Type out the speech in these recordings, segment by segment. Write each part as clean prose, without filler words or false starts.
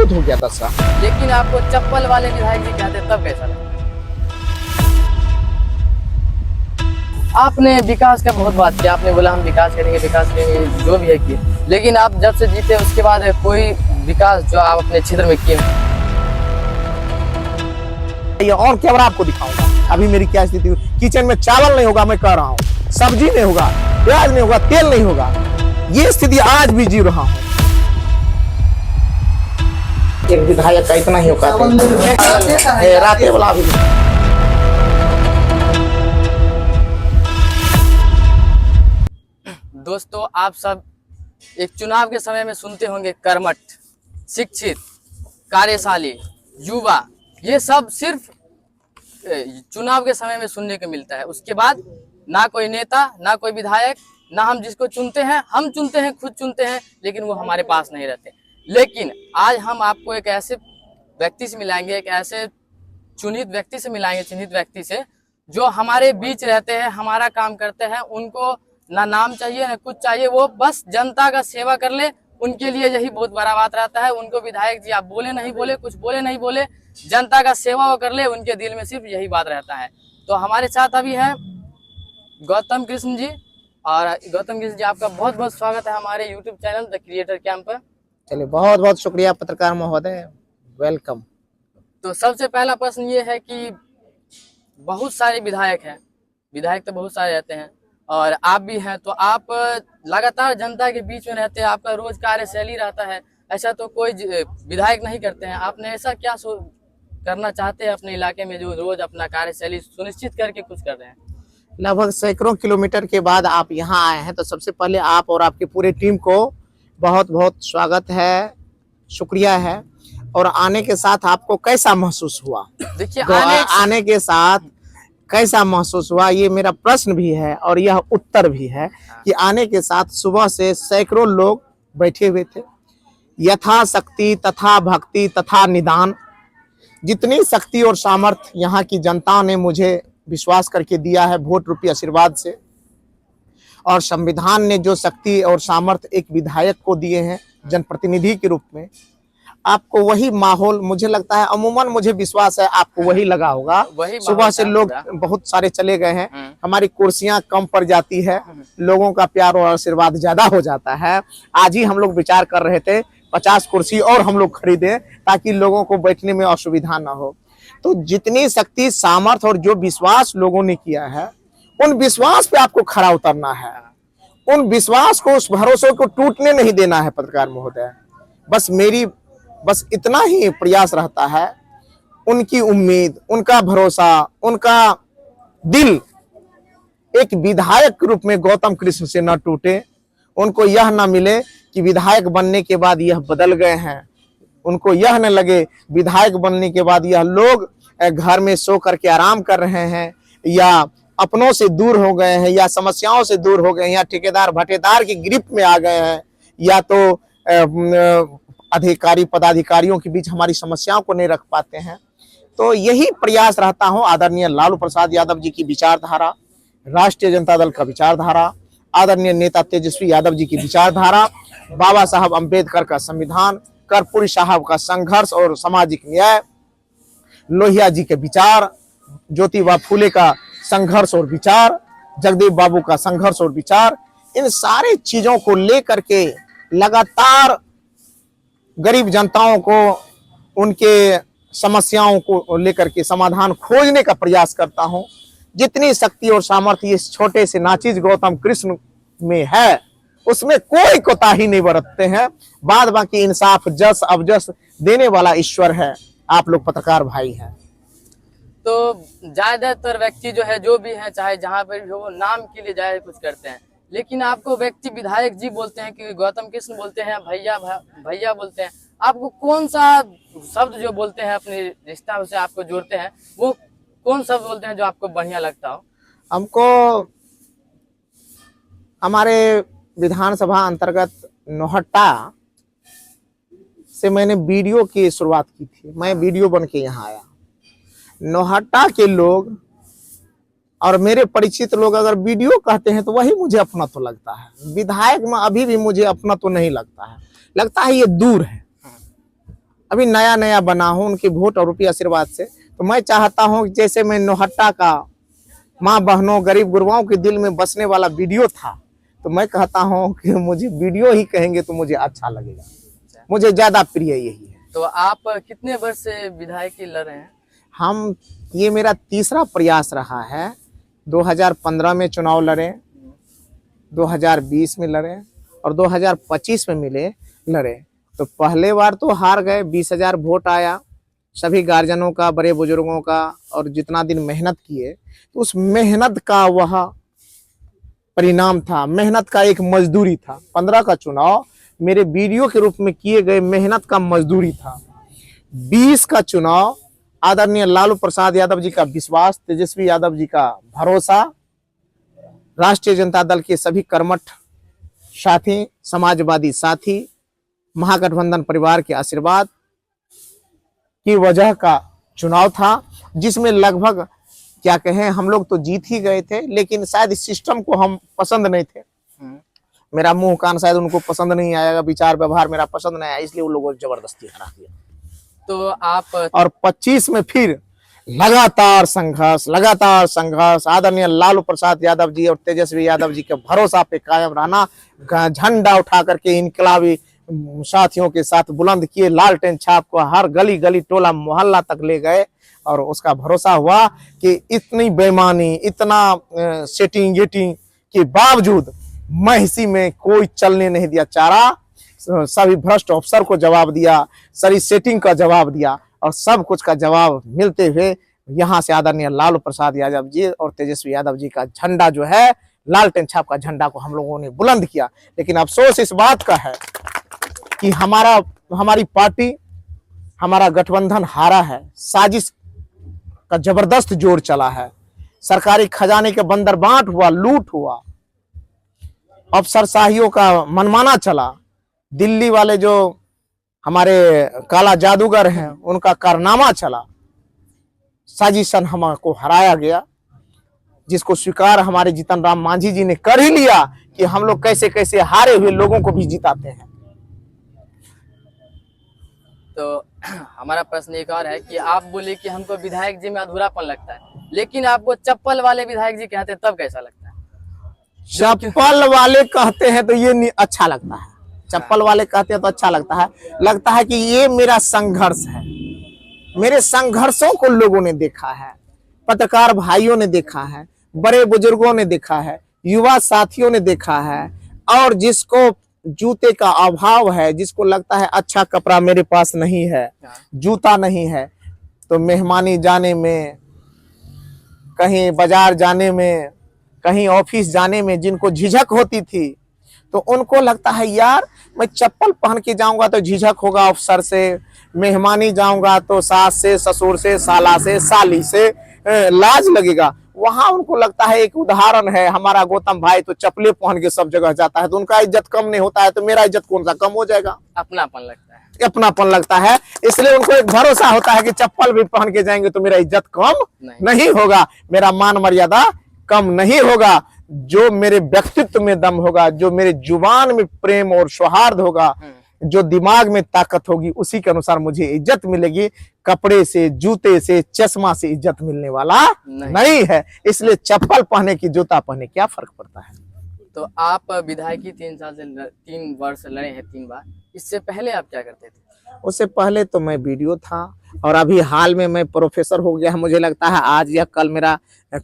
बहुत हो गया 10 साल। लेकिन आपको चप्पल वाले विधायक जी कहते तब कैसा लगा? आपने विकास का बहुत बात किया, आपने बोला हम विकास करेंगे जो भी है किए, लेकिन आप जब से जीते उसके बाद कोई विकास जो आप अपने क्षेत्र में किए? ये और कैमरा आपको दिखाऊंगा अभी मेरी क्या स्थिति। किचन में चावल नहीं होगा, मैं कह रहा हूँ, सब्जी नहीं होगा, प्याज नहीं होगा, तेल नहीं होगा, ये स्थिति आज भी जी रहा हूँ। एक विधायक का इतना ही औकात है, राते वाला भी। दोस्तों, आप सब एक चुनाव के समय में सुनते होंगे कर्मठ, शिक्षित, कार्यशाली, युवा, ये सब सिर्फ चुनाव के समय में सुनने को मिलता है। उसके बाद ना कोई नेता, ना कोई विधायक, ना हम जिसको चुनते हैं, हम चुनते हैं, खुद चुनते हैं, लेकिन वो हमारे पास नहीं रहते। लेकिन आज हम आपको एक ऐसे व्यक्ति से मिलाएंगे, एक ऐसे चुनित व्यक्ति से मिलाएंगे, चिन्हित व्यक्ति से, जो हमारे बीच रहते हैं, हमारा काम करते हैं। उनको ना नाम चाहिए ना कुछ चाहिए, वो बस जनता का सेवा कर ले, उनके लिए यही बहुत बड़ा बात रहता है। उनको विधायक जी आप बोले नहीं बोले, कुछ बोले नहीं बोले, जनता का सेवा वो कर ले, उनके दिल में सिर्फ यही बात रहता है। तो हमारे साथ अभी हैं गौतम कृष्ण जी। और गौतम कृष्ण जी, आपका बहुत बहुत स्वागत है हमारे YouTube channel the creator camp पर। चलिए, बहुत बहुत शुक्रिया पत्रकार महोदय, वेलकम। तो सबसे पहला प्रश्न ये है कि बहुत सारे विधायक हैं, विधायक तो बहुत सारे रहते हैं और आप भी हैं, तो आप लगातार जनता के बीच में रहते हैं, आपका रोज कार्यशैली रहता है, ऐसा तो कोई विधायक नहीं करते हैं। आपने ऐसा क्या करना चाहते हैं अपने इलाके में जो रोज अपना कार्यशैली सुनिश्चित करके कुछ कर रहे हैं? लगभग सैकड़ों किलोमीटर के बाद आप यहाँ आए हैं, तो सबसे पहले आप और आपकी पूरी टीम को बहुत बहुत स्वागत है, शुक्रिया है। और आने के साथ आपको कैसा महसूस हुआ? देखिए, आने के साथ कैसा महसूस हुआ, ये मेरा प्रश्न भी है और यह उत्तर भी है कि आने के साथ सुबह से सैकड़ों लोग बैठे हुए थे, यथाशक्ति तथा भक्ति तथा निदान, जितनी शक्ति और सामर्थ्य यहाँ की जनता ने मुझे विश्वास करके दिया है वोट रूपी आशीर्वाद से, और संविधान ने जो शक्ति और सामर्थ्य एक विधायक को दिए हैं जनप्रतिनिधि के रूप में, आपको वही माहौल, मुझे लगता है, अमूमन मुझे विश्वास है आपको वही लगा होगा। सुबह से लोग बहुत सारे चले गए हैं, हमारी कुर्सियां कम पड़ जाती है, लोगों का प्यार और आशीर्वाद ज्यादा हो जाता है। आज ही हम लोग विचार कर रहे थे 50 कुर्सी और हम लोग खरीदें ताकि लोगों को बैठने में असुविधा ना हो। तो जितनी शक्ति, सामर्थ्य और जो विश्वास लोगों ने किया है, उन विश्वास पे आपको खरा उतरना है, उन विश्वास को, उस भरोसे को टूटने नहीं देना है पत्रकार महोदय। बस इतना ही प्रयास रहता है। उनकी उम्मीद, उनका भरोसा, उनका दिल एक विधायक के रूप में गौतम कृष्ण से न टूटे। उनको यह न मिले कि विधायक बनने के बाद यह बदल गए हैं, उनको यह न लगे विधायक बनने के बाद यह लोग घर में सो करके आराम कर रहे हैं, या अपनों से दूर हो गए हैं, या समस्याओं से दूर हो गए हैं, या ठेकेदार भट्टेदार की गिरफ्त में आ गए हैं, या तो अधिकारी पदाधिकारियों के बीच हमारी समस्याओं को नहीं रख पाते हैं। तो यही प्रयास रहता हूं। आदरणीय लालू प्रसाद यादव जी की विचारधारा, राष्ट्रीय जनता दल का विचारधारा, आदरणीय नेता तेजस्वी यादव जी की विचारधारा, बाबा साहब अम्बेडकर का संविधान, कर्पूरी साहब का संघर्ष और सामाजिक न्याय, लोहिया जी के विचार, ज्योतिबा फूले का संघर्ष और विचार, जगदेव बाबू का संघर्ष और विचार, इन सारे चीजों को लेकर के लगातार गरीब जनताओं को उनके समस्याओं को लेकर के समाधान खोजने का प्रयास करता हूं। जितनी शक्ति और सामर्थ्य इस छोटे से नाचीज गौतम कृष्ण में है, उसमें कोई कोताही नहीं बरतते हैं। बाद बाकी इंसाफ, जस अबजस देने वाला ईश्वर है। आप लोग पत्रकार भाई हैं। तो ज्यादातर व्यक्ति जो है, जो भी है, चाहे जहाँ पर भी हो, नाम के लिए ज्यादा कुछ करते हैं, लेकिन आपको व्यक्ति विधायक जी बोलते हैं कि गौतम कृष्ण बोलते हैं, भैया भैया बोलते हैं, आपको कौन सा शब्द जो बोलते हैं अपने रिश्ता से आपको जोड़ते हैं, वो कौन शब्द बोलते हैं जो आपको बढ़िया लगता हो? हमको हमारे विधानसभा अंतर्गत नौहट्टा से मैंने वीडियो की शुरुआत की थी। मैं वीडियो बन के यहाँ आया। नौहट्टा के लोग और मेरे परिचित लोग अगर वीडियो कहते हैं तो वही मुझे अपना तो लगता है। विधायक में अभी भी मुझे अपना तो नहीं लगता है, लगता है ये दूर है। अभी नया नया बना हूँ उनके वोट और रुपये आशीर्वाद से। तो मैं चाहता हूँ जैसे मैं नौहट्टा का माँ बहनों गरीब गुरबाओं के दिल में बसने वाला वीडियो था, तो मैं कहता हूँ कि मुझे वीडियो ही कहेंगे तो मुझे अच्छा लगेगा, मुझे ज्यादा प्रिय यही है। तो आप कितने वर्ष से विधायक लड़ रहे हैं? ये मेरा तीसरा प्रयास रहा है। 2015 में चुनाव लड़े, 2020 में लड़े और 2025 में लड़े। तो पहले बार तो हार गए, 20,000 वोट आया सभी गार्जियनों का, बड़े बुजुर्गों का, और जितना दिन मेहनत किए तो उस मेहनत का वह परिणाम था, मेहनत का एक मजदूरी था। 15 का चुनाव मेरे वीडियो के रूप में किए गए मेहनत का मजदूरी था। 20 का चुनाव आदरणीय लालू प्रसाद यादव जी का विश्वास, तेजस्वी यादव जी का भरोसा, राष्ट्रीय जनता दल के सभी कर्मठ साथी, समाजवादी साथी, महागठबंधन परिवार के आशीर्वाद की वजह का चुनाव था, जिसमें लगभग क्या कहें हम लोग तो जीत ही गए थे, लेकिन शायद इस सिस्टम को हम पसंद नहीं थे। मेरा मुंह कान शायद उनको पसंद नहीं आएगा, विचार व्यवहार मेरा पसंद नहीं आया, इसलिए उन लोगों ने जबरदस्ती हरा दिया। तो आप और 25 में फिर लगातार संघर्ष आदरणीय लालू प्रसाद यादव जी और तेजस्वी यादव जी के भरोसा पे कायम रहना, झंडा उठा करके इनकलाबी साथियों के साथ बुलंद किए, लालटेन छाप को हर गली गली टोला मोहल्ला तक ले गए, और उसका भरोसा हुआ कि इतनी बेईमानी, इतना सेटिंग गेटिंग के बावजूद महिषी में कोई चलने नहीं दिया चारा, सभी भ्रष्ट अफसर को जवाब दिया, सारी सेटिंग का जवाब दिया, और सब कुछ का जवाब मिलते हुए यहाँ से आदरणीय लालू प्रसाद यादव जी और तेजस्वी यादव जी का झंडा जो है, लालटेन छाप का झंडा को हम लोगों ने बुलंद किया। लेकिन अफसोस इस बात का है कि हमारी पार्टी, हमारा गठबंधन हारा है। साजिश का जबरदस्त जोर चला है, सरकारी खजाने के बंदरबांट हुआ, लूट हुआ, अफसरशाहियों का मनमाना चला, दिल्ली वाले जो हमारे काला जादूगर हैं उनका कारनामा चला, साजिशन हमको हराया गया, जिसको स्वीकार हमारे जीतन राम मांझी जी ने कर ही लिया कि हम लोग कैसे कैसे हारे हुए लोगों को भी जिताते हैं। तो हमारा प्रश्न एक और है कि आप बोले कि हमको विधायक जी में अधूरापन लगता है, लेकिन आपको चप्पल वाले विधायक जी कहते हैं तब कैसा लगता है? चप्पल वाले कहते हैं तो ये अच्छा लगता है, चप्पल वाले कहते हैं तो अच्छा लगता है कि ये मेरा संघर्ष है, मेरे संघर्षों को लोगों ने देखा है, पत्रकार भाइयों ने देखा है, बड़े बुजुर्गों ने देखा है, युवा साथियों ने देखा है, और जिसको जूते का अभाव है, जिसको लगता है अच्छा कपड़ा मेरे पास नहीं है, जूता नहीं है, तो मेहमानी जाने में, कहीं बाजार जाने में, कहीं ऑफिस जाने में जिनको झिझक होती थी, तो उनको लगता है यार मैं चप्पल पहन के जाऊंगा तो झिझक होगा अफसर से, मेहमानी जाऊंगा तो सास से, ससुर से, साला से, साली से लाज लगेगा। वहां उनको लगता है, एक उदाहरण है, हमारा गौतम भाई तो चप्पलें पहन के सब जगह जाता है, तो उनका इज्जत कम नहीं होता है, तो मेरा इज्जत कौन सा कम हो जाएगा? अपनापन लगता है, इसलिए उनको एक भरोसा होता है कि चप्पल भी पहन के जाएंगे तो मेरा इज्जत कम नहीं होगा, मेरा मान मर्यादा कम नहीं होगा। जो मेरे व्यक्तित्व में दम होगा, जो मेरे जुबान में प्रेम और सौहार्द होगा, जो दिमाग में ताकत होगी, उसी के अनुसार मुझे इज्जत मिलेगी। कपड़े से, जूते से, चश्मा से इज्जत मिलने वाला नहीं है। इसलिए चप्पल पहने की जूता पहने क्या फर्क पड़ता है? तो आप विधायकी 3 वर्ष लड़े हैं 3 बार, इससे पहले आप क्या करते थे? उससे पहले तो मैं वीडियो था, और अभी हाल में मैं प्रोफेसर हो गया। मुझे लगता है आज या कल मेरा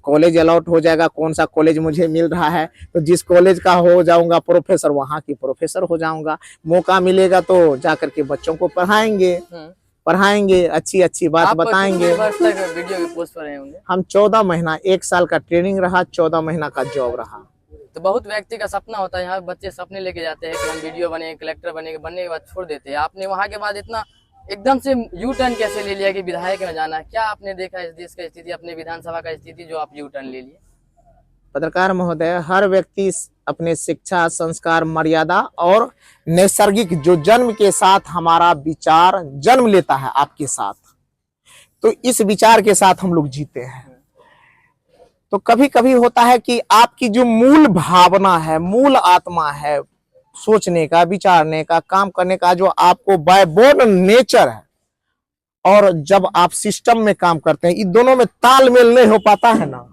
कॉलेज अलॉट हो जाएगा, कौन सा कॉलेज मुझे मिल रहा है, तो जिस कॉलेज का हो जाऊंगा प्रोफेसर, वहाँ की प्रोफेसर हो जाऊंगा। मौका मिलेगा तो जाकर के बच्चों को पढ़ाएंगे, अच्छी अच्छी बात बताएंगे। वीडियो भी पोस्ट कर रहे होंगे। हम 14 महीना, 1 साल का ट्रेनिंग रहा, 14 महीना का जॉब रहा। तो बहुत व्यक्ति का सपना होता है, यहाँ बच्चे सपने लेके जाते हैं कि हम वीडियो बने, कलेक्टर बने, बनने के बाद छोड़ देते हैं। आपने वहाँ के बाद इतना एकदम से यू टर्न कैसे ले लिया कि विधायक में जाना? क्या आपने देखा इस देश का स्थिति, अपने विधानसभा का स्थिति, जो आप यू टर्न ले लिए? पत्रकार महोदय, हर व्यक्ति अपने शिक्षा, संस्कार, मर्यादा और नैसर्गिक जो जन्म के साथ हमारा विचार जन्म लेता है आपके साथ, तो इस विचार के साथ हम लोग जीते हैं। तो कभी कभी होता है कि आपकी जो मूल भावना है, मूल आत्मा है, सोचने का, विचारने का, काम करने का, जो आपको बाय बोर्न नेचर है, और जब आप सिस्टम में काम करते हैं, इन दोनों में तालमेल नहीं हो पाता है ना,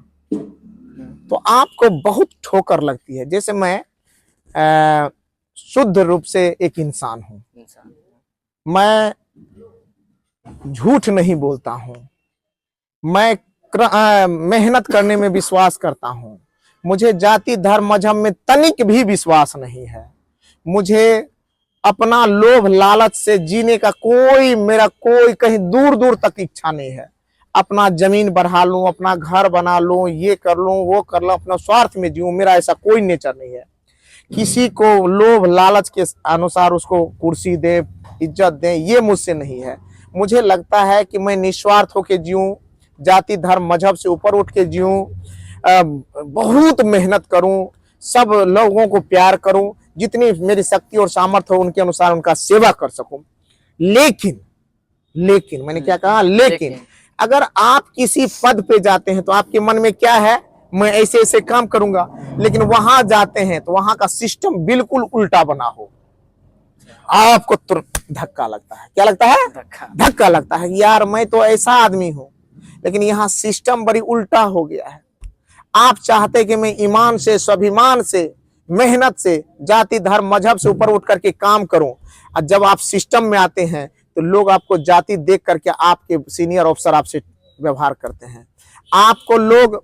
तो आपको बहुत ठोकर लगती है। जैसे मैं शुद्ध रूप से एक इंसान हूं, मैं झूठ नहीं बोलता हूं, मैं मेहनत करने में विश्वास करता हूं, मुझे जाति धर्म मजहब में तनिक भी विश्वास नहीं है, मुझे अपना लोभ लालच से जीने का मेरा कोई कहीं दूर दूर तक इच्छा नहीं है। अपना जमीन बढ़ा लूं, अपना घर बना लूं, ये कर लूं, वो कर लूं, अपना स्वार्थ में जीऊं, मेरा ऐसा कोई नेचर नहीं है। किसी को लोभ लालच के अनुसार उसको कुर्सी दे, इज्जत दे, ये मुझसे नहीं है। मुझे लगता है कि मैं निस्वार्थ होकर जीऊं, जाति धर्म मजहब से ऊपर उठ के जीऊं, बहुत मेहनत करूं, सब लोगों को प्यार करूं, जितनी मेरी शक्ति और सामर्थ्य हो उनके अनुसार उनका सेवा कर सकूं। लेकिन मैंने क्या कहा, लेकिन अगर आप किसी पद पे जाते हैं तो आपके मन में क्या है, मैं ऐसे ऐसे काम करूंगा, लेकिन वहां जाते हैं तो वहां का सिस्टम बिल्कुल उल्टा बना हो, आपको तुरंत धक्का लगता है। क्या लगता है? धक्का लगता है। यार मैं तो ऐसा आदमी हूं, लेकिन यहाँ सिस्टम बड़ी उल्टा हो गया है। आप चाहते कि मैं ईमान से, स्वाभिमान से, मेहनत से, जाति धर्म मजहब से ऊपर उठ करके काम करूं, और जब आप सिस्टम में आते हैं तो लोग आपको जाति देख करके आपके सीनियर ऑफिसर आपसे व्यवहार करते हैं। आपको लोग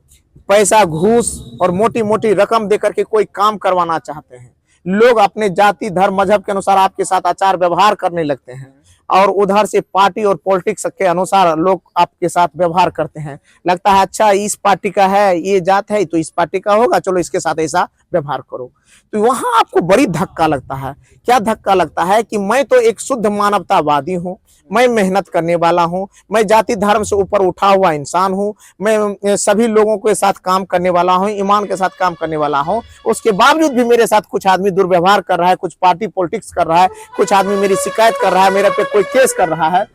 पैसा, घूस और मोटी मोटी रकम दे करके कोई काम करवाना चाहते हैं। लोग अपने जाति धर्म मजहब के अनुसार आपके साथ आचार व्यवहार करने लगते हैं, और उधर से पार्टी और पॉलिटिक्स के अनुसार लोग आपके साथ व्यवहार करते हैं। लगता है अच्छा इस पार्टी का है, ये जात है तो इस पार्टी का होगा, चलो इसके साथ ऐसा व्यवहार करो। तो वहां आपको बड़ी धक्का लगता है। क्या धक्का लगता है कि मैं तो एक शुद्ध मानवतावादी हूं, मैं मेहनत करने वाला हूं, मैं जाति धर्म से ऊपर उठा हुआ इंसान हूं, मैं सभी लोगों के साथ काम करने वाला हूं, ईमान के साथ काम करने वाला हूं। उसके बावजूद भी मेरे साथ कुछ आदमी दुर्व्यवहार कर रहा है, कुछ पार्टी पॉलिटिक्स कर रहा है, कुछ आदमी मेरी शिकायत कर रहा है, मेरे पे कोई केस कर रहा है,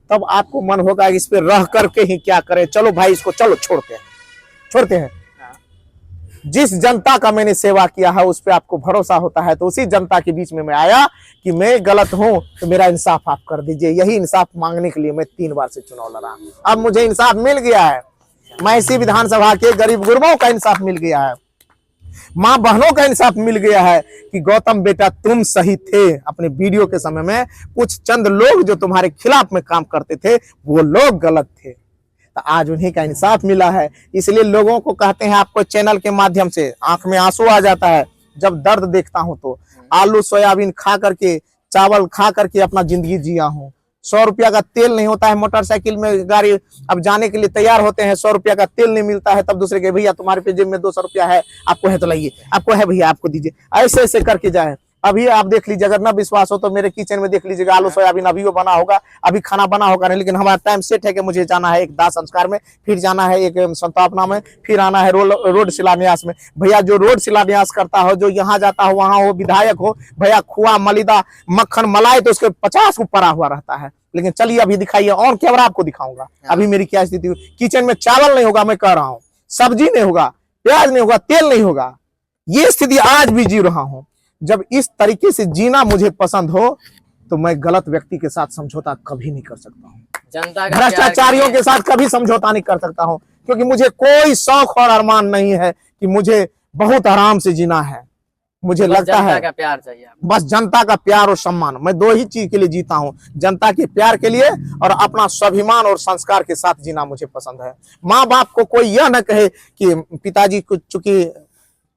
तब आपको मन होगा इस पे रह करके ही क्या करें, चलो भाई इसको चलो छोड़ते हैं। जिस जनता का मैंने सेवा किया है उस पे आपको भरोसा होता है, तो उसी जनता के बीच में मैं आया कि मैं गलत हूं तो मेरा इंसाफ आप कर दीजिए। यही इंसाफ मांगने के लिए मैं 3 बार से चुनाव लड़ा। अब मुझे इंसाफ मिल गया है। मैं इसी विधानसभा के गरीब गुरबों का इंसाफ मिल गया है, माँ बहनों का इंसाफ मिल गया है कि गौतम बेटा तुम सही थे। अपने वीडियो के समय में कुछ चंद लोग जो तुम्हारे खिलाफ में काम करते थे वो लोग गलत थे, तो आज उन्हीं का इंसाफ मिला है। इसलिए लोगों को कहते हैं, आपको चैनल के माध्यम से आंख में आंसू आ जाता है जब दर्द देखता हूं। तो आलू सोयाबीन खा करके, चावल खा करके अपना जिंदगी जिया हूं। 100 रुपया का तेल नहीं होता है, मोटरसाइकिल में गाड़ी अब जाने के लिए तैयार होते हैं, 100 रुपया का तेल नहीं मिलता है, तब दूसरे के भैया तुम्हारे पे जेब में 200 रुपया है, आपको है तो लाइए, आपको है भैया आपको दीजिए, ऐसे ऐसे करके जाए। अभी आप देख लीजिए, अगर ना विश्वास हो तो मेरे किचन में देख लीजिएगा, आलू सोयाबीन अभी वो बना होगा, अभी खाना बना होगा नहीं, लेकिन हमारा टाइम सेट है कि मुझे जाना है एक दाह संस्कार में, फिर जाना है एक संतापना में, फिर आना है रोड शिलान्यास में। भैया जो रोड शिलान्यास करता हो, जो यहाँ जाता हो, वहां हो, विधायक हो, भैया खुआ मलिदा मक्खन मलाई तो उसके 50 को पड़ा हुआ रहता है। लेकिन चलिए अभी दिखाइए, और कैमरा आपको दिखाऊंगा अभी मेरी क्या स्थिति हुई। किचन में चावल नहीं होगा, मैं कह रहा हूँ, सब्जी नहीं होगा, प्याज नहीं होगा, तेल नहीं होगा, ये स्थिति आज भी जी रहा हूं। जब इस तरीके से जीना मुझे पसंद हो तो मैं गलत व्यक्ति के साथ समझौता कभी नहीं कर सकता हूँ, जनता का भ्रष्टाचारियों के साथ कभी समझौता नहीं कर सकता हूँ, क्योंकि मुझे कोई शौक और अरमान नहीं है कि मुझे बहुत आराम से जीना है। मुझे लगता है का प्यार चाहिए, बस जनता का प्यार और सम्मान। मैं 2 ही चीज के लिए जीता हूँ, जनता के प्यार के लिए और अपना स्वाभिमान और संस्कार के साथ जीना मुझे पसंद है। माँ बाप को कोई यह न कहे कि पिताजी को, चूंकि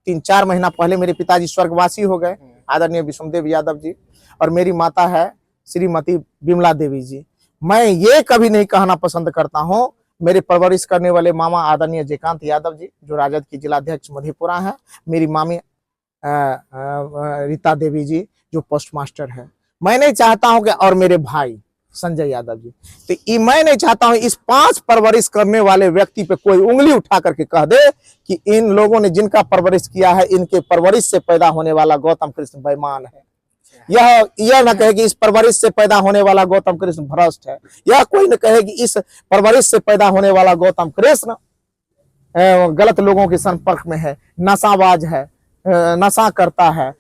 3-4 महीना पहले मेरे पिताजी स्वर्गवासी हो गए, आदरणीय विष्णुदेव यादव जी, और मेरी माता है श्रीमती विमला देवी जी। मैं ये कभी नहीं कहना पसंद करता हूँ, मेरे परवरिश करने वाले मामा आदरणीय जयकांत यादव जी जो राजद की जिलाध्यक्ष मधेपुरा है, मेरी मामी रीता देवी जी जो पोस्ट मास्टर है। मैं नहीं चाहता हूं कि, और मेरे भाई संजय यादव जी, तो मैं नहीं चाहता हूं इस 5 परवरिश करने वाले व्यक्ति पे कोई उंगली उठा करके कह दे कि इन लोगों ने जिनका परवरिश किया है, इनके परवरिश से पैदा होने वाला गौतम कृष्ण बेईमान है। यह न कहे कि इस परवरिश से पैदा होने वाला गौतम कृष्ण भ्रष्ट है। यह कोई न कहे कि इस परवरिश से पैदा होने वाला गौतम कृष्ण गलत लोगों के संपर्क में है, नशाबाज है, नशा करता है।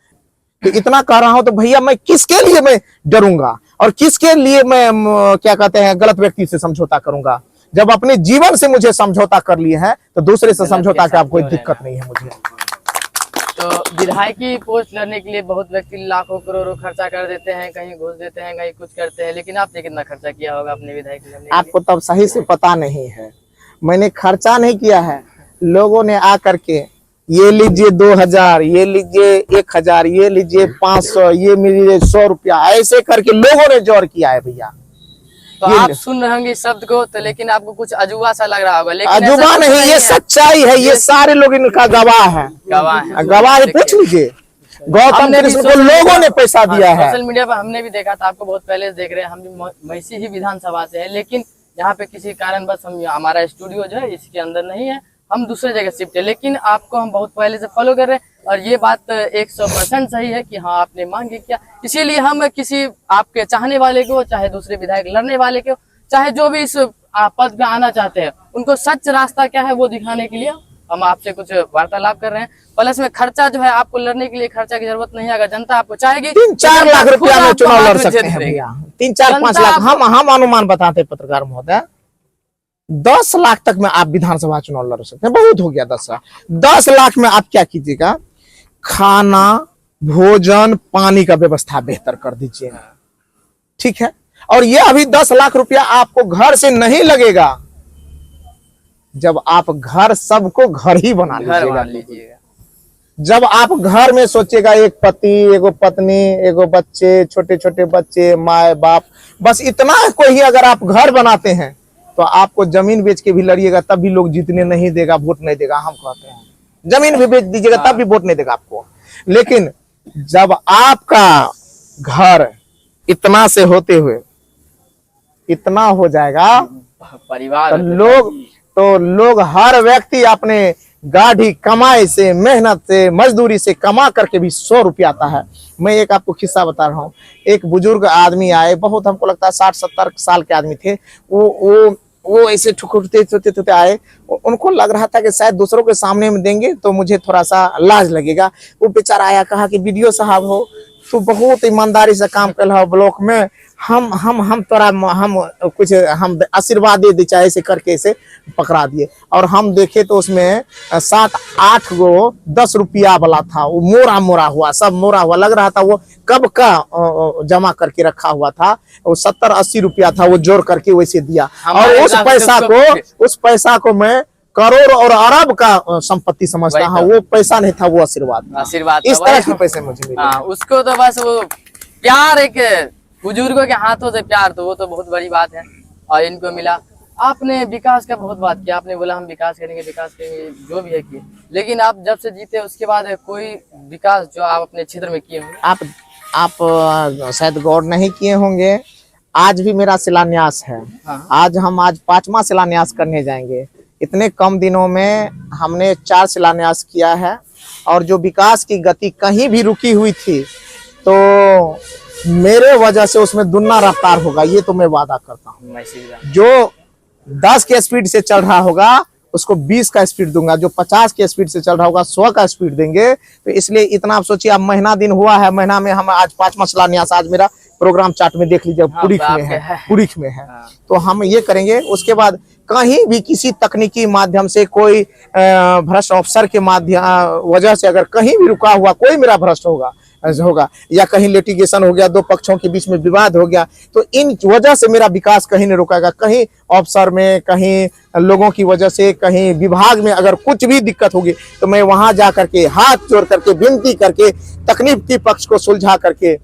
तो इतना कह रहा हूं तो भैया मैं किसके लिए मैं डरूंगा। और किसके लिए मैं क्या कहते हैं गलत व्यक्ति से समझौता करूंगा? जब अपने जीवन से मुझे समझौता कर लिए है तो दूसरे से समझौता का कोई दिक्कत नहीं है मुझे। तो विधायक की पोस्ट लड़ने के लिए बहुत व्यक्ति लाखों करोड़ों खर्चा कर देते हैं, कहीं घूस देते हैं, कहीं कुछ करते हैं, लेकिन आपने कितना खर्चा किया होगा अपने विधायक लड़ने के लिए? आपको तब सही से पता नहीं है, मैंने खर्चा नहीं किया है। लोगों ने आकर के ये लीजिए 2000, ये लीजिए 1000, ये लीजिए 500, ये लीजिए 100 रुपया, ऐसे करके लोगों ने जोर किया है भैया। तो आप सुन रहे होंगे इस शब्द को तो, लेकिन आपको कुछ अजूबा सा लग रहा होगा, लेकिन अजूबा नहीं, ये सच्चाई है, ये सारे लोग इनका गवाह है। गवाह पूछ लीजिए, गौतम कृष्ण को लोगों ने पैसा दिया है। सोशल मीडिया पर हमने भी देखा था, आपको बहुत पहले से देख रहे हैं। हम भी महिषी ही विधानसभा से है, लेकिन यहाँ पे किसी कारणवश हमारा स्टूडियो जो है इसके अंदर नहीं है, हम दूसरे जगह शिफ्ट है, लेकिन आपको हम बहुत पहले से फॉलो कर रहे हैं और ये बात 100% सही है कि हाँ आपने मांग किया। इसीलिए हम किसी आपके चाहने वाले को, चाहे दूसरे विधायक लड़ने वाले को, चाहे जो भी इस पद पे आना चाहते हैं, उनको सच रास्ता क्या है वो दिखाने के लिए हम आपसे कुछ वार्तालाप कर रहे हैं। प्लस में खर्चा जो है आपको लड़ने के लिए खर्चा की जरूरत नहीं है। अगर जनता आपको चाहेगी 3-4 लाख रुपया में चुनाव लड़ सकते हैं भैया, 3-4-5 लाख। हम अनुमान बताते पत्रकार महोदय, 10 लाख तक में आप विधानसभा चुनाव लड़ सकते हैं। बहुत हो गया 10 लाख। 10 लाख में आप क्या कीजिएगा, खाना, भोजन, पानी का व्यवस्था बेहतर कर दीजिएगा, ठीक है। और ये अभी 10 लाख रुपया आपको घर से नहीं लगेगा, जब आप घर सबको घर ही बना लीजिएगा। जब आप घर में सोचिएगा एक पति, एगो पत्नी, एगो बच्चे, छोटे छोटे बच्चे, माए बाप, बस इतना को ही अगर आप घर बनाते हैं तो आपको जमीन बेच के भी लड़िएगा तब भी लोग जीतने नहीं देगा, वोट नहीं देगा। हम कहते हैं जमीन भी बेच दीजिएगा तब भी वोट नहीं देगा आपको। लेकिन जब आपका घर इतना से होते हुए इतना हो जाएगा परिवार तो लोग हर व्यक्ति अपने गाढ़ी कमाई से, मेहनत से, मजदूरी से कमा करके भी 100 रुपया आता है। मैं एक आपको किस्सा बता रहा हूँ। एक बुजुर्ग आदमी आए, बहुत हमको लगता है 60-70 साल के आदमी थे। वो ऐसे ठुकरते आए। उनको लग रहा था कि शायद दूसरों के सामने में देंगे तो मुझे थोड़ा सा लाज लगेगा। वो बेचारा आया, कहा कि वीडियो साहब हो तो बहुत ईमानदारी से काम कर रहा हो ब्लॉक में, हम कुछ आशीर्वाद दे चाहे ऐसे करके इसे पकड़ा दिए। और हम देखे तो उसमें 7-8 गो 10 रुपया वाला था, वो मोरा हुआ, सब मोरा हुआ लग रहा था। वो कब का जमा करके रखा हुआ था, वो 70-80 रुपया था, वो जोड़ करके वैसे दिया। और उस पैसा को मैं करोड़ और अरब का संपत्ति समझता हूँ। वो पैसा नहीं था, वो आशीर्वाद। इस तरह के पैसे मुझे मिले। उसको तो बस वो प्यार, एक बुजुर्गों के हाथों से प्यार, तो वो तो बहुत बड़ी बात है और इनको मिला। आपने विकास का बहुत बात किया, आपने बोला हम विकास करेंगे, जो भी है किए, लेकिन आप जब से जीते उसके बाद कोई विकास जो आप अपने क्षेत्र में किए होंगे? आप शायद गौर नहीं किए होंगे, आज भी मेरा शिलान्यास है। आज 5वां शिलान्यास करने जाएंगे। इतने कम दिनों में हमने 4 शिलान्यास किया है। और जो विकास की गति कहीं भी रुकी हुई थी तो मेरे वजह से उसमें दुगना रफ्तार होगा, ये तो मैं वादा करता हूँ। जो 10 के स्पीड से चल रहा होगा उसको 20 का स्पीड दूंगा, जो 50 के स्पीड से चल रहा होगा 100 का स्पीड देंगे। तो इसलिए इतना आप सोचिए, अब महीना दिन हुआ है, महीना में हम आज 5वां शिलान्यास, आज मेरा प्रोग्राम चार्ट में देख लीजिए पुरीख में है। तो हम ये करेंगे। उसके बाद कहीं भी किसी तकनीकी माध्यम से कोई भ्रष्ट अफसर के माध्यम वजह से अगर कहीं भी रुका हुआ कोई मेरा भ्रष्ट होगा या कहीं लिटिगेशन हो गया, 2 पक्षों के बीच में विवाद हो गया, तो इन वजह से मेरा विकास कहीं नहीं रुकेगा। कहीं अफसर में, कहीं लोगों की वजह से, कहीं विभाग में अगर कुछ भी दिक्कत होगी तो मैं वहां जा करके हाथ जोड़ करके विनती करके तकनीकी पक्ष को सुलझा करके,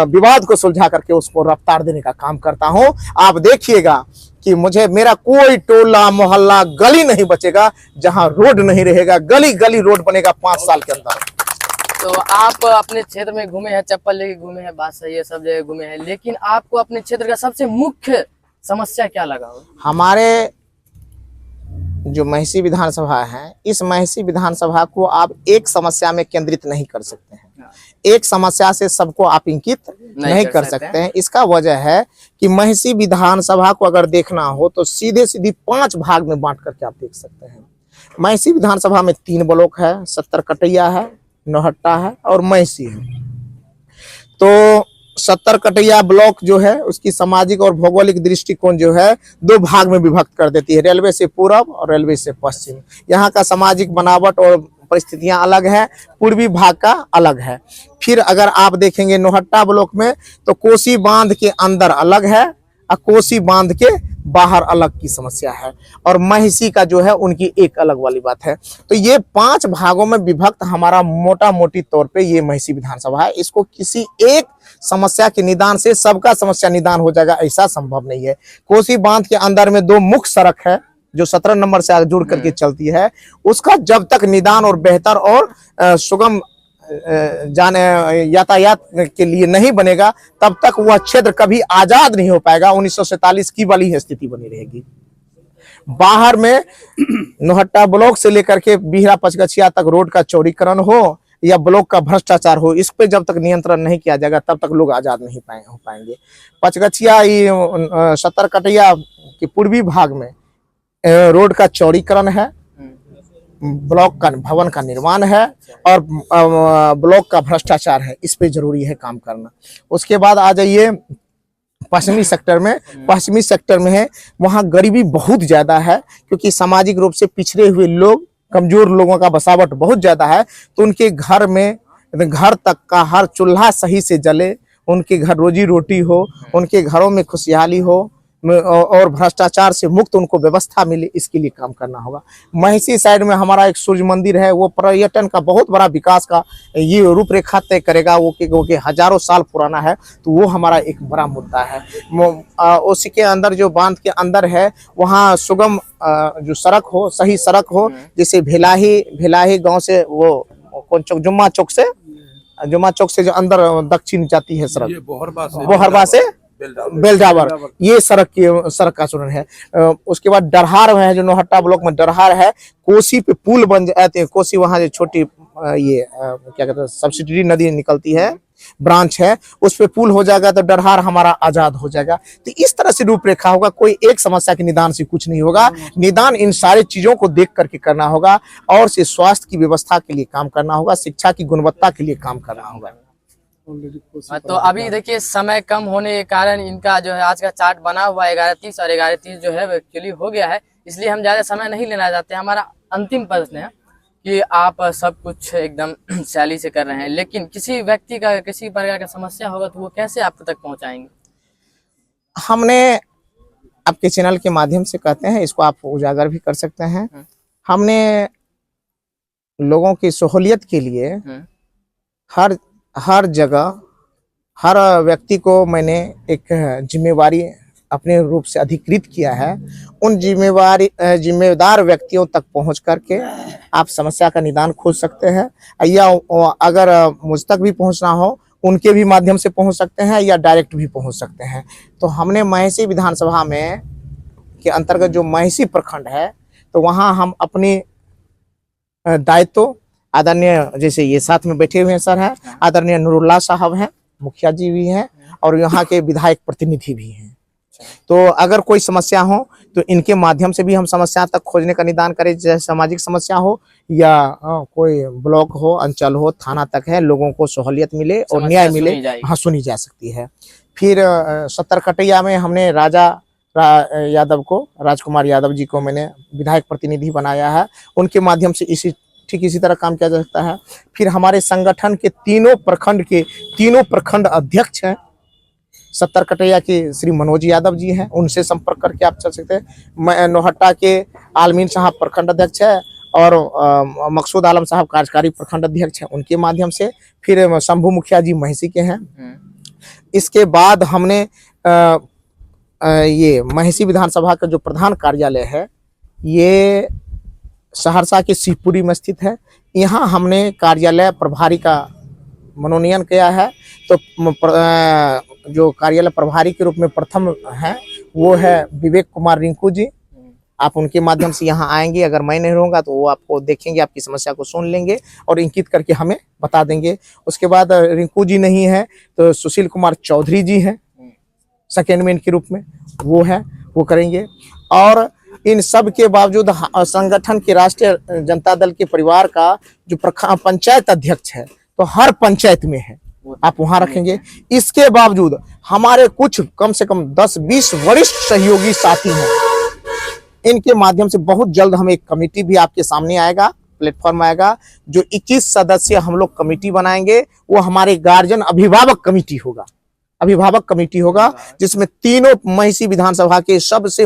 विवाद को सुलझा करके उसको रफ्तार देने का काम करता हूं। आप देखिएगा कि मेरा कोई टोला मोहल्ला गली नहीं बचेगा जहां रोड नहीं रहेगा। गली गली रोड बनेगा 5 साल के अंदर। तो आप अपने क्षेत्र में घूमे हैं, चप्पल लेके घूमे हैं, बात सही है, सब जगह घूमे हैं, लेकिन आपको अपने क्षेत्र का सबसे मुख्य समस्या क्या लगा हो? हमारे जो महिषी विधानसभा है, इस महिषी विधानसभा को आप एक समस्या में केंद्रित नहीं कर सकते हैं। एक समस्या से सबको आप इंकित नहीं कर सकते हैं। इसका वजह है कि महिषी विधानसभा को अगर देखना हो तो सीधे 5 भाग में बांट करके आप देख सकते हैं। महिषी विधानसभा में 3 ब्लॉक है, 70 कटैया है, नौहट्टा है और महिषी है। तो 70 कटैया ब्लॉक जो है उसकी सामाजिक और भौगोलिक दृष्टिकोण जो है दो भाग में विभक्त कर देती है, रेलवे से पूरब और रेलवे से पश्चिम। यहाँ का सामाजिक बनावट और परिस्थितियां अलग है, पूर्वी भाग का अलग है। फिर अगर आप देखेंगे नौहट्टा ब्लॉक में तो कोसी बांध के अंदर अलग है और कोसी बांध के बाहर अलग की समस्या है, और महिषी का जो है उनकी एक अलग वाली बात है। तो ये 5 भागों में विभक्त हमारा मोटा मोटी तौर पे ये महिषी विधानसभा है। इसको किसी एक समस्या के निदान से सबका समस्या निदान हो जाएगा ऐसा संभव नहीं है। कोसी बांध के अंदर में 2 मुख्य सड़क है जो 17 नंबर से जुड़ करके चलती है, उसका जब तक निदान और बेहतर और सुगम जाने यातायात के लिए नहीं बनेगा तब तक वह क्षेत्र कभी आजाद नहीं हो पाएगा। 1947 की वाली स्थिति बनी रहेगी। बाहर में नौहट्टा ब्लॉक से लेकर के बिहरा पचगछिया तक रोड का चौड़ीकरण हो या ब्लॉक का भ्रष्टाचार हो, इस पे जब तक नियंत्रण नहीं किया जाएगा तब तक लोग आजाद नहीं हो पाएंगे। पचगछिया 70 कटैया के पूर्वी भाग में रोड का चौड़ीकरण है, ब्लॉक का भवन का निर्माण है और ब्लॉक का भ्रष्टाचार है, इस पे जरूरी है काम करना। उसके बाद आ जाइए पश्चिमी सेक्टर में। पश्चिमी सेक्टर में है वहाँ गरीबी बहुत ज्यादा है, क्योंकि सामाजिक रूप से पिछड़े हुए लोग, कमजोर लोगों का बसावट बहुत ज्यादा है। तो उनके घर में घर तक का हर चूल्हा सही से जले, उनके घर रोजी रोटी हो, उनके घरों में खुशहाली हो और भ्रष्टाचार से मुक्त उनको व्यवस्था मिले, इसके लिए काम करना होगा। महिषी साइड में हमारा एक सूर्य मंदिर है, वो पर्यटन का बहुत बड़ा विकास का ये रूपरेखा तय करेगा। वो के हजारों साल पुराना है, तो वो हमारा एक बड़ा मुद्दा है। उसके अंदर जो बांध के अंदर है वहाँ सुगम जो सड़क हो, सही सड़क हो, जैसे भेलाही गाँव से वो कौन चौक, जुम्मा चौक से जो अंदर दक्षिण जाती है सड़क, बोहरबा से बेलडावर, ये सड़क का चुनाव है। उसके बाद डरहार है, जो नौहट्टा ब्लॉक में डरहार है, कोसी पे पुल बन जाते हैं। कोसी वहां जो छोटी ये क्या कहते हैं सब्सिडरी नदी निकलती है, ब्रांच है, उस पे पुल हो जाएगा तो डरहार हमारा आजाद हो जाएगा। तो इस तरह से रूपरेखा होगा, कोई एक समस्या के निदान से कुछ नहीं होगा। निदान इन सारी चीजों को देख करके करना होगा, और से स्वास्थ्य की व्यवस्था के लिए काम करना होगा, शिक्षा की गुणवत्ता के लिए काम करना होगा। तो अभी देखिए समय कम होने के कारण इनका जो है आज का चार्ट बना हुआ 11:30 और 11:30 जो है एक्चुअली हो गया है, इसलिए हम ज्यादा समय नहीं लेना चाहते। हमारा अंतिम प्रश्न है कि आप सब कुछ एकदम शैली से कर रहे हैं, लेकिन किसी व्यक्ति का किसी प्रकार का समस्या होगा तो वो कैसे आप तक पहुंचाएंगे? हमने आपके चैनल के माध्यम से कहते हैं, इसको आप उजागर भी कर सकते हैं। हमने लोगों की सहूलियत के लिए हर जगह हर व्यक्ति को मैंने एक जिम्मेवारी अपने रूप से अधिकृत किया है। उन जिम्मेदार व्यक्तियों तक पहुंच करके आप समस्या का निदान खोज सकते हैं, या अगर मुझ तक भी पहुंचना हो उनके भी माध्यम से पहुंच सकते हैं, या डायरेक्ट भी पहुंच सकते हैं। तो हमने महिषी विधानसभा में के अंतर्गत जो महिषी प्रखंड है, तो वहाँ हम अपनी दायित्व आदरणीय, जैसे ये साथ में बैठे हुए हैं सर हैं, आदरणीय नूरुल्लाह साहब हैं, मुखिया जी भी हैं, और यहाँ के विधायक प्रतिनिधि भी हैं। तो अगर कोई समस्या हो तो इनके माध्यम से भी हम समस्या तक खोजने का निदान करें, जैसे सामाजिक समस्या हो या कोई ब्लॉक हो, अंचल हो, थाना तक है, लोगों को सहूलियत मिले और न्याय मिले, हाँ सुनी जा सकती है। फिर 70 कटैया में हमने यादव को, राजकुमार यादव जी को मैंने विधायक प्रतिनिधि बनाया है, उनके माध्यम से ठीक इसी तरह काम किया जा सकता है। फिर हमारे संगठन के तीनों प्रखंड अध्यक्ष हैं, 70 कटैया के श्री मनोज यादव जी हैं, उनसे संपर्क करके आप चल सकते हैं। नौहट्टा के आलमीन साहब प्रखंड अध्यक्ष है, और मकसूद आलम साहब कार्यकारी प्रखंड अध्यक्ष हैं, उनके माध्यम से। फिर शंभू मुखिया जी महिषी के हैं। इसके बाद हमने ये महिषी विधानसभा का जो प्रधान कार्यालय है, ये सहरसा के शिवपुरी में स्थित है। यहाँ हमने कार्यालय प्रभारी का मनोनयन किया है। तो जो कार्यालय प्रभारी के रूप में प्रथम है वो है विवेक कुमार रिंकू जी। आप उनके माध्यम से यहाँ आएंगे, अगर मैं नहीं रहूँगा तो वो आपको देखेंगे, आपकी समस्या को सुन लेंगे और इंकित करके हमें बता देंगे। उसके बाद रिंकू जी नहीं है तो सुशील कुमार चौधरी जी हैं सेकेंड मैन के रूप में, वो है, वो करेंगे। और इन सब के बावजूद संगठन के राष्ट्रीय जनता दल के परिवार का जो पंचायत अध्यक्ष है, तो हर पंचायत में है, आप वहां रखेंगे। इसके बावजूद हमारे कुछ कम से कम 10-20 वरिष्ठ सहयोगी साथी हैं, इनके माध्यम से बहुत जल्द हम एक कमेटी भी आपके सामने आएगा, प्लेटफॉर्म आएगा, जो 21 सदस्य हम लोग कमेटी बनाएंगे। वो हमारे गार्जियन अभिभावक कमेटी होगा, अभिभावक कमेटी होगा, जिसमें तीनों महिषी विधानसभा के सबसे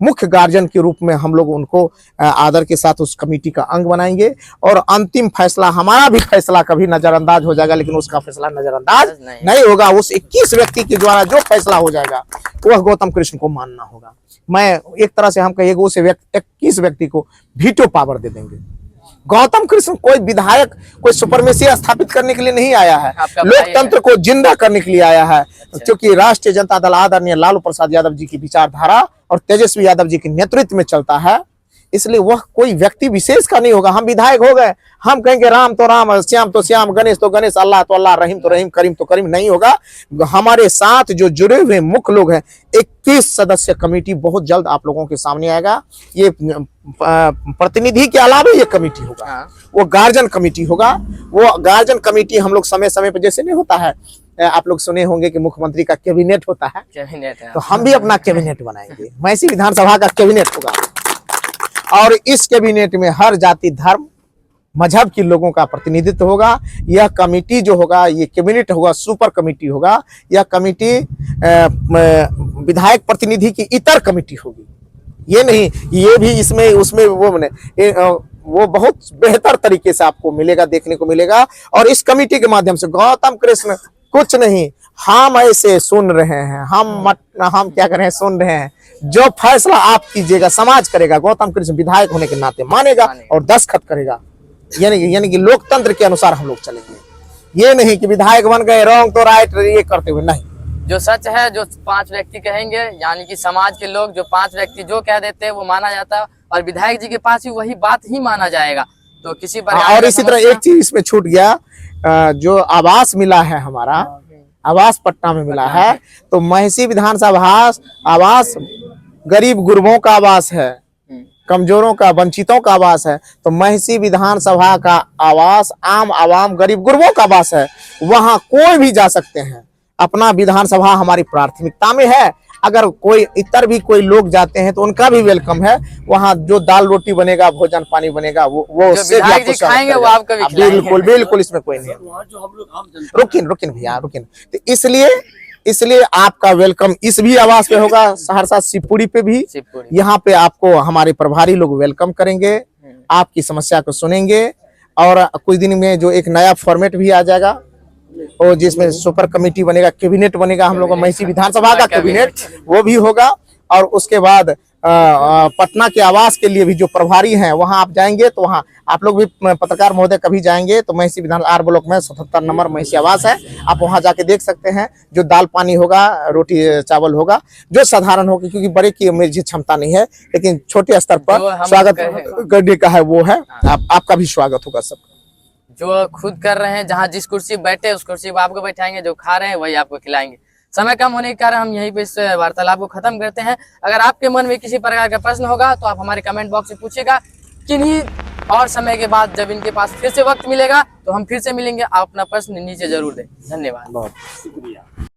मुख्य गार्जियन के रूप में हम लोग उनको आदर के साथ उस कमेटी का अंग बनाएंगे। और अंतिम फैसला, हमारा भी फैसला कभी नजरअंदाज हो जाएगा, लेकिन उसका फैसला नजरअंदाज नहीं होगा। उस 21 व्यक्ति के द्वारा जो फैसला हो जाएगा वह गौतम कृष्ण को मानना होगा। मैं एक तरह से हम कहिएगा उस 21 व्यक्ति को वीटो पावर दे देंगे। गौतम कृष्ण कोई विधायक, कोई सुपरमेसी स्थापित करने के लिए नहीं आया है, लोकतंत्र को जिंदा करने के लिए आया है। क्योंकि राष्ट्रीय जनता दल आदरणीय लालू प्रसाद यादव जी की विचारधारा और तेजस्वी यादव जी के नेतृत्व में चलता है, इसलिए वह कोई व्यक्ति विशेष का नहीं होगा। हम विधायक हो गए, हम कहेंगे राम तो राम, श्याम तो श्याम, गणेश तो गणेश, अल्लाह तो अल्लाह, रहीम तो रहीम, करीम तो करीम नहीं होगा। हमारे साथ जो जुड़े हुए मुख्य लोग हैं, 21 सदस्य कमेटी बहुत जल्द आप लोगों के सामने आएगा। ये प्रतिनिधि के अलावा ये कमेटी होगा, वो गार्जियन कमेटी होगा। वो गार्जियन कमेटी हम लोग समय समय पर, जैसे नहीं होता है, आप लोग सुने होंगे कि मुख्यमंत्री का कैबिनेट होता है, कैबिनेट है, तो हम भी अपना कैबिनेट बनाएंगे। महिषी विधानसभा का कैबिनेट होगा और इस कैबिनेट में हर जाति, धर्म, मजहब के लोगों का प्रतिनिधित्व होगा। यह कमेटी जो होगा, ये कैबिनेट होगा, सुपर कमेटी होगा। यह कमेटी विधायक प्रतिनिधि की इतर कमेटी होगी। ये नहीं, ये भी इसमें उसमें वो बहुत बेहतर तरीके से आपको मिलेगा, देखने को मिलेगा। और इस कमेटी के माध्यम से गौतम कृष्ण कुछ नहीं, हम ऐसे सुन रहे हैं, हम क्या कर रहे हैं, सुन रहे हैं। जो फैसला आप कीजिएगा, समाज करेगा, गौतम कृष्ण विधायक होने के नाते मानेगा और दस्तखत करेगा। यानी कि लोकतंत्र के अनुसार हम लोग चलेंगे। ये नहीं कि विधायक बन गए, रॉन्ग तो राइट, ये करते हुए नहीं। जो सच है, जो 5 व्यक्ति कहेंगे, यानी कि समाज के लोग, जो 5 व्यक्ति जो कह देते हैं वो माना जाता है, और विधायक जी के पास ही वही बात ही माना जाएगा। तो किसी पर और इसी तरह एक चीज इसमें छूट गया, जो आवास मिला है, हमारा आवास पटना में मिला है, तो महिषी विधानसभा आवास गरीब गुरबों का आवास है, कमजोरों का, वंचितों का आवास है। तो महिषी विधानसभा का आवास आम आवाम, गरीब गुरबों का आवास है। वहां कोई भी जा सकते हैं। अपना विधानसभा हमारी प्राथमिकता में है। अगर कोई इतर भी कोई लोग जाते हैं तो उनका भी वेलकम है। वहाँ जो दाल रोटी बनेगा, भोजन पानी बनेगा, वो उससे भी आपको खाएंगे, वो आपको भी खिलाएंगे। बिल्कुल बिल्कुल, इसमें कोई नहीं। रुकिन भैया रुकिन। तो इसलिए आपका वेलकम इस भी आवास पे होगा, सहरसा शिवपुरी पे भी। यहाँ पे आपको हमारे प्रभारी लोग वेलकम करेंगे, आपकी समस्या को सुनेंगे। और कुछ दिन में जो एक नया फॉर्मेट भी आ जाएगा, और जिसमें सुपर कमेटी बनेगा, कैबिनेट बनेगा, हम लोग का महिषी विधानसभा का कैबिनेट, वो भी होगा। और उसके बाद पटना के आवास के लिए भी जो प्रभारी हैं, वहां आप जाएंगे तो वहां आप लोग भी, पत्रकार महोदय कभी जाएंगे तो महिषी विधान आर ब्लॉक में 77 नंबर महिषी आवास है, आप वहां जाके देख सकते हैं। जो दाल पानी होगा, रोटी चावल होगा, जो साधारण होगा, क्योंकि बड़े की मेरी क्षमता नहीं है, लेकिन छोटे स्तर पर स्वागत करने का है, वो है। आपका भी स्वागत होगा सबका। जो खुद कर रहे हैं, जहाँ जिस कुर्सी बैठे उस कुर्सी पर आपको बैठाएंगे, जो खा रहे हैं वही आपको खिलाएंगे। समय कम होने के कारण हम यहीं पे इस वार्तालाप को खत्म करते हैं। अगर आपके मन में किसी प्रकार का प्रश्न होगा तो आप हमारे कमेंट बॉक्स में पूछिएगा। किन्हीं और समय के बाद जब इनके पास फिर से वक्त मिलेगा तो हम फिर से मिलेंगे। आप अपना प्रश्न नीचे जरूर दें। धन्यवाद, बहुत शुक्रिया।